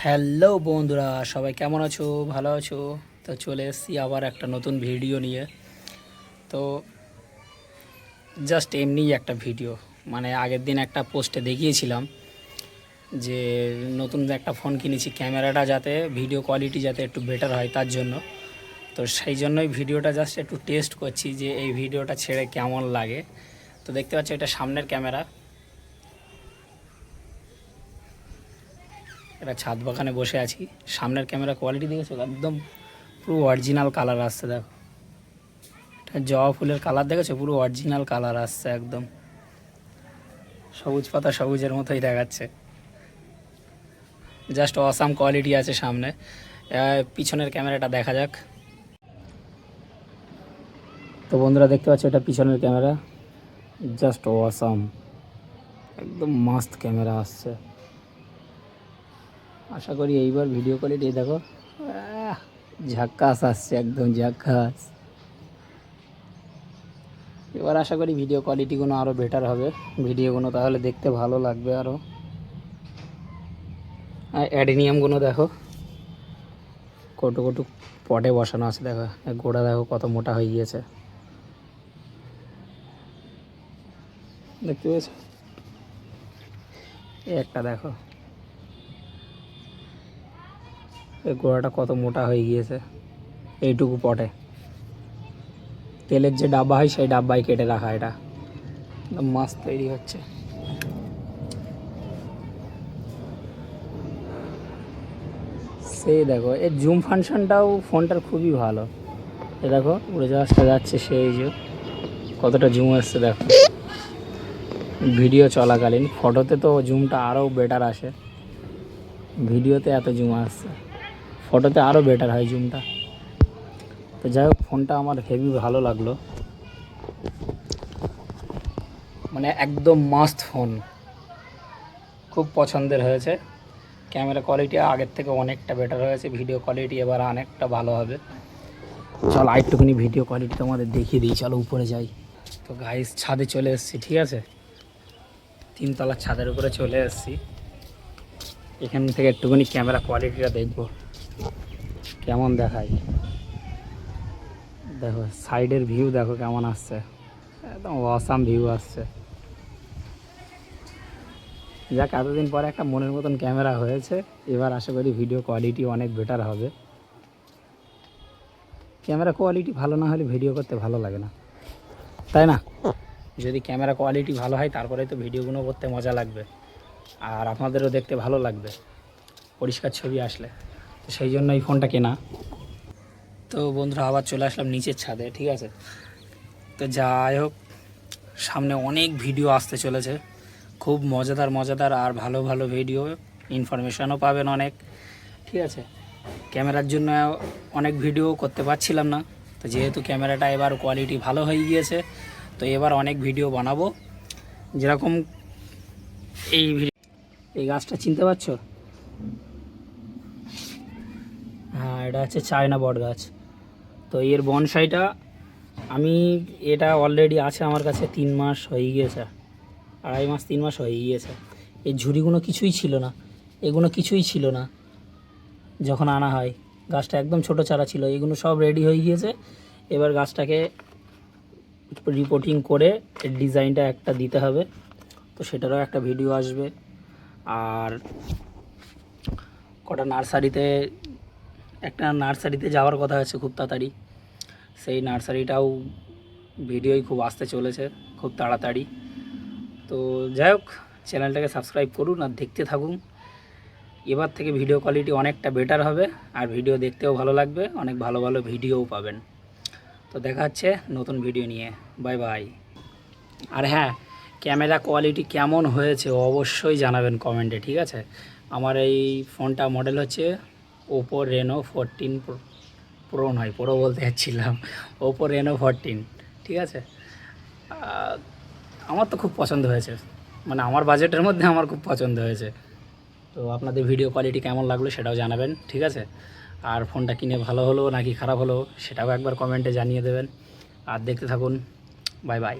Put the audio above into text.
Hello বন্ধুরা, সবাই কেমন আছো? ভালো আছো? তো চলে এসেছি আবার একটা নতুন ভিডিও নিয়ে। তো জাস্ট এমনিই একটা ভিডিও, মানে আগের দিন একটা পোস্টে দেখিয়েছিলাম যে নতুন একটা ফোন কিনেছি, ক্যামেরাটা যাতে ভিডিও কোয়ালিটি যাতে একটু বেটার হয় তার জন্য। তো সেই জন্যই ভিডিওটা জাস্ট একটু টেস্ট করছি যে এই ভিডিওটা ছেড়ে কেমন লাগে। তো দেখতে পাচ্ছ এটা সামনের ক্যামেরা, এটা ছাদ বাগানে বসে আছি। সামনের ক্যামেরা কোয়ালিটি দেখেছো? একদম পুরো অরিজিনাল কালার আসছে। দেখো এটা জবা ফুলের কালার দেখেছো? পুরো অরিজিনাল কালার আসছে, একদম সবুজ পাতা সবুজের মতোই দেখাচ্ছে। জাস্ট অসাম কোয়ালিটি আছে সামনে। পিছনের ক্যামেরাটা দেখা যাক। তো বন্ধুরা দেখতে পাচ্ছ এটা পিছনের ক্যামেরা, জাস্ট অসাম, একদম মাস্ত ক্যামেরা আসছে। আশা করি এইবার ভিডিও কোয়ালিটি দেখো, ঝাক্কাস আসছে, একদম ঝাক্কাস। এবার আশা করি ভিডিও কোয়ালিটিগুলো আরও বেটার হবে, ভিডিওগুলো তাহলে দেখতে ভালো লাগবে আরও। আর অ্যাডেনিয়ামগুলো দেখো কটু কটু পটে বসানো আছে, দেখো গোড়া দেখো কত মোটা হয়ে গিয়েছে, দেখতে পেয়েছো? একটা দেখো এই গোড়াটা কত মোটা হয়ে গিয়েছে এইটুকু পটে। তেলের যে ডাব্বা হয় সেই ডাব্বায় কেটে রাখা, এটা একদম মাছ তৈরি হচ্ছে। সেই দেখো এর জুম ফাংশনটাও ফোনটার খুবই ভালো। এ দেখো উড়ে যাওয়াটা যাচ্ছে, সেই যে কতটা জুম আসছে দেখো ভিডিও চলাকালীন। ফটোতে তো জুমটা আরও বেটার আসে, ভিডিওতে এত জুম আসছে, ফটোতে আরও বেটার হয় জুমটা। তো যাই হোক ফোনটা আমার হেভি ভালো লাগলো, মানে একদম মাস্ত ফোন, খুব পছন্দের হয়েছে। ক্যামেরা কোয়ালিটি আগের থেকে অনেকটা বেটার হয়েছে, ভিডিও কোয়ালিটি এবার অনেকটা ভালো হবে। চলো আরেকটুখানি ভিডিও কোয়ালিটি তোমাদের দেখিয়ে দিই, চলো উপরে যাই। তো গাইস ছাদে চলে এসেছি, ঠিক আছে, তিনতলার ছাদের উপরে চলে এসেছি। এখান থেকে একটুখানি ক্যামেরা কোয়ালিটিটা দেখবো কেমন দেখায়। দেখো সাইডের ভিউ দেখো কেমন আসছে, একদম অসাম ভিউ আসছে। যাক এতদিন পরে একটা মনের মতন ক্যামেরা হয়েছে, এবার আশা করি ভিডিও কোয়ালিটি অনেক বেটার হবে। ক্যামেরা কোয়ালিটি ভালো না হলে ভিডিও করতে ভালো লাগে না, তাই না? যদি ক্যামেরা কোয়ালিটি ভালো হয় তারপরে তো ভিডিওগুলো করতে মজা লাগবে, আর আপনাদেরও দেখতে ভালো লাগবে পরিষ্কার ছবি আসলে। তো সেই জন্য এই ফোনটা কেনা। তো বন্ধুরা আবার চলে আসলাম নিচের ছাদে, ঠিক আছে। তো যাই হোক সামনে অনেক ভিডিও আসতে চলেছে, খুব মজাদার মজাদার আর ভালো ভালো ভিডিও, ইনফরমেশানও পাবেন অনেক, ঠিক আছে। ক্যামেরার জন্য অনেক ভিডিও করতে পারছিলাম না, তো যেহেতু ক্যামেরাটা এবার কোয়ালিটি ভালো হয়ে গিয়েছে, তো এবার অনেক ভিডিও বানাবো। যেরকম এই গাছটা চিনতে পারছো? হ্যাঁ, এটা হচ্ছে চায়না বট গাছ। তো এর বনসাইটা আমি, এটা অলরেডি আছে আমার কাছে 3 মাস হয়ে গিয়েছে, 2.5 মাস 3 মাস হয়ে গিয়েছে। এই ঝুড়িগুলো কিছুই ছিল না, এগুলো কিছুই ছিল না যখন আনা হয়। গাছটা একদম ছোট চারা ছিল, এগুলো সব রেডি হয়ে গিয়েছে। এবার গাছটাকে রিপোর্টিং করে এর ডিজাইনটা একটা দিতে হবে, তো সেটারও একটা ভিডিও আসবে। আর কটা নার্সারিতে, একটা নার্সারিতে যাওয়ার কথা আছে খুব তাড়াতাড়ি, সেই নার্সারিটাও ভিডিওই খুব আসতে চলেছে খুব তাড়াতাড়ি। তো যাই হোক চ্যানেলটাকে সাবস্ক্রাইব করুন আর দেখতে থাকুন। এবার থেকে ভিডিও কোয়ালিটি অনেকটা বেটার হবে, আর ভিডিও দেখতেও ভালো লাগবে, অনেক ভালো ভালো ভিডিওও পাবেন। তো দেখা হচ্ছে নতুন ভিডিও নিয়ে, বাই বাই। আর হ্যাঁ, ক্যামেরা কোয়ালিটি কেমন হয়েছে অবশ্যই জানাবেন কমেন্টে, ঠিক আছে। আমার এই ফোনটা মডেল হচ্ছে ওপো রেনো 14 প্রো, নয় প্রো বলতে যাচ্ছিলাম, ওপো রেনো 14, ঠিক আছে। আমার তো খুব পছন্দ হয়েছে, মানে আমার বাজেটের মধ্যে আমার খুব পছন্দ হয়েছে। তো আপনাদের ভিডিও কোয়ালিটি কেমন লাগলো সেটাও জানাবেন, ঠিক আছে। আর ফোনটা কিনে ভালো হলো নাকি খারাপ হলো সেটাও একবার কমেন্টে জানিয়ে দেবেন। আর দেখতে থাকুন, বাই বাই।